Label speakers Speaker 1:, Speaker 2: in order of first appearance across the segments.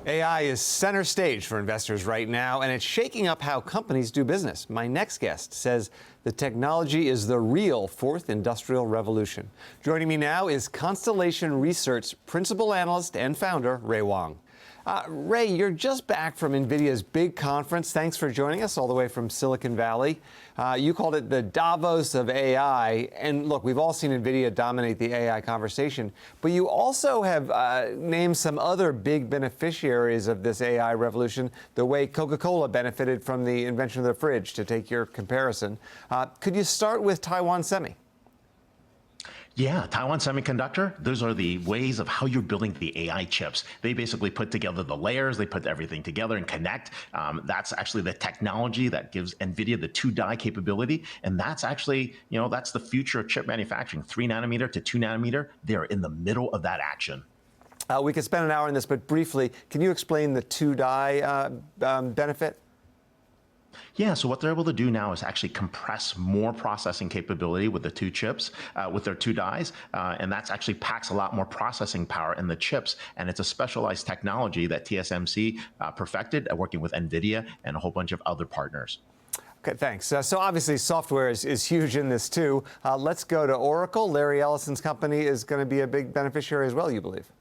Speaker 1: AI is center stage for investors right now, and it's shaking up how companies do business. My next guest says the technology is the real fourth industrial revolution. Joining me now is Constellation Research principal analyst and founder, Ray Wang. Ray, you're just back from NVIDIA's big conference. Thanks for joining us all the way from Silicon Valley. You called it the Davos of AI. And look, we've all seen NVIDIA dominate the AI conversation. But you also have named some other big beneficiaries of this AI revolution, the way Coca-Cola benefited from the invention of the fridge, to take your comparison. Could you start with Taiwan Semi?
Speaker 2: Yeah, Taiwan Semiconductor, those are the ways of how you're building the AI chips. They basically put together the layers, they put everything together and connect. That's actually the technology that gives NVIDIA the 2-die capability. And that's actually, that's the future of chip manufacturing. 3 nanometer to 2 nanometer, they're in the middle of that action.
Speaker 1: We could spend an hour on this, but briefly, can you explain the 2-die benefit?
Speaker 2: Yeah, so what they're able to do now is actually compress more processing capability with the 2 chips, with their 2 dies, and that's actually packs a lot more processing power in the chips, and it's a specialized technology that TSMC perfected, working with NVIDIA and a whole bunch of other partners.
Speaker 1: Okay, thanks. So obviously software is huge in this too. Let's go to Oracle. Larry Ellison's company is going to be a big beneficiary as well, you believe?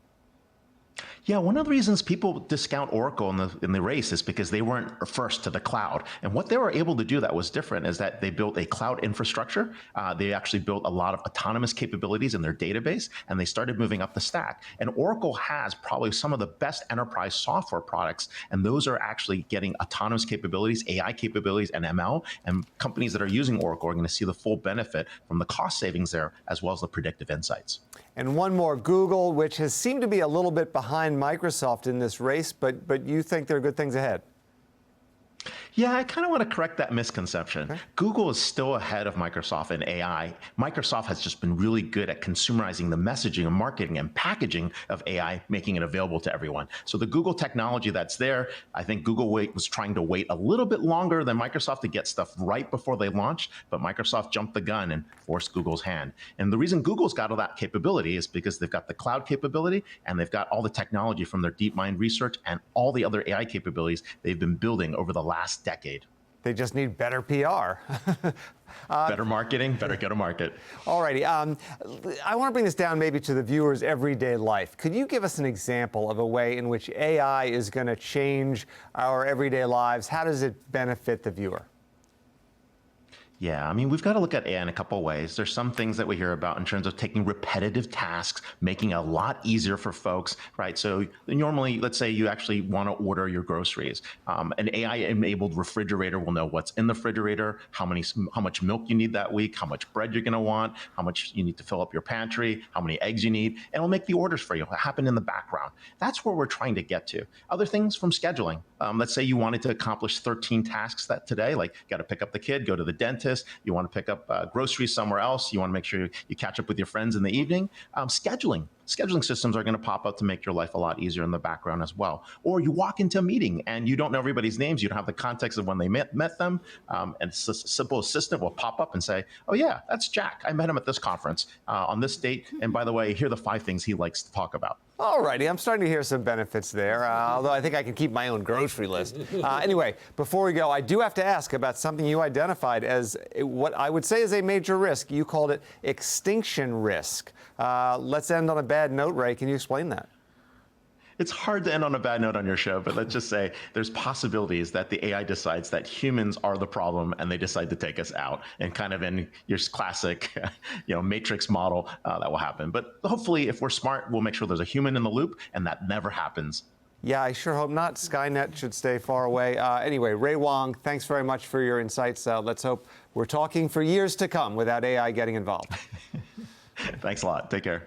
Speaker 2: Yeah, one of the reasons people discount Oracle in the race is because they weren't first to the cloud. And what they were able to do that was different is that they built a cloud infrastructure. They actually built a lot of autonomous capabilities in their database, and they started moving up the stack. And Oracle has probably some of the best enterprise software products, and those are actually getting autonomous capabilities, AI capabilities, and ML. And companies that are using Oracle are going to see the full benefit from the cost savings there, as well as the predictive insights.
Speaker 1: And one more, Google, which has seemed to be a little bit behind Microsoft in this race, but you think there are good things ahead?
Speaker 2: Yeah, I kind of want to correct that misconception. Okay. Google is still ahead of Microsoft in AI. Microsoft has just been really good at consumerizing the messaging and marketing and packaging of AI, making it available to everyone. So the Google technology that's there, I think Google was trying to wait a little bit longer than Microsoft to get stuff right before they launched, but Microsoft jumped the gun and forced Google's hand. And the reason Google's got all that capability is because they've got the cloud capability and they've got all the technology from their DeepMind research and all the other AI capabilities they've been building over the last decade.
Speaker 1: They just need better PR.
Speaker 2: Better marketing, better go-to-market.
Speaker 1: All righty. I want to bring this down maybe to the viewer's everyday life. Could you give us an example of a way in which AI is going to change our everyday lives? How does it benefit the viewer?
Speaker 2: Yeah, I mean, we've got to look at AI in a couple of ways. There's some things that we hear about in terms of taking repetitive tasks, making it a lot easier for folks, right? So normally, let's say you actually want to order your groceries. An AI-enabled refrigerator will know what's in the refrigerator, how much milk you need that week, how much bread you're going to want, how much you need to fill up your pantry, how many eggs you need, and it'll make the orders for you. It'll happen in the background. That's where we're trying to get to. Other things from scheduling. Let's say you wanted to accomplish 13 tasks today, like you got to pick up the kid, go to the dentist, you want to pick up groceries somewhere else, you want to make sure you catch up with your friends in the evening. Scheduling systems are going to pop up to make your life a lot easier in the background as well. Or you walk into a meeting and you don't know everybody's names, you don't have the context of when they met them, and a simple assistant will pop up and say, oh yeah, that's Jack. I met him at this conference on this date, and by the way, here are the 5 things he likes to talk about.
Speaker 1: All righty, I'm starting to hear some benefits there, although I think I can keep my own grocery list. Anyway, before we go, I do have to ask about something you identified as what I would say is a major risk. You called it extinction risk. Let's end on a bad note, Ray. Can you explain that?
Speaker 2: It's hard to end on a bad note on your show, but let's just say there's possibilities that the AI decides that humans are the problem and they decide to take us out, and kind of in your classic, matrix model that will happen. But hopefully, if we're smart, we'll make sure there's a human in the loop, and that never happens.
Speaker 1: Yeah, I sure hope not. Skynet should stay far away. Anyway, Ray Wang, thanks very much for your insights. Let's hope we're talking for years to come without AI getting involved.
Speaker 2: Thanks a lot. Take care.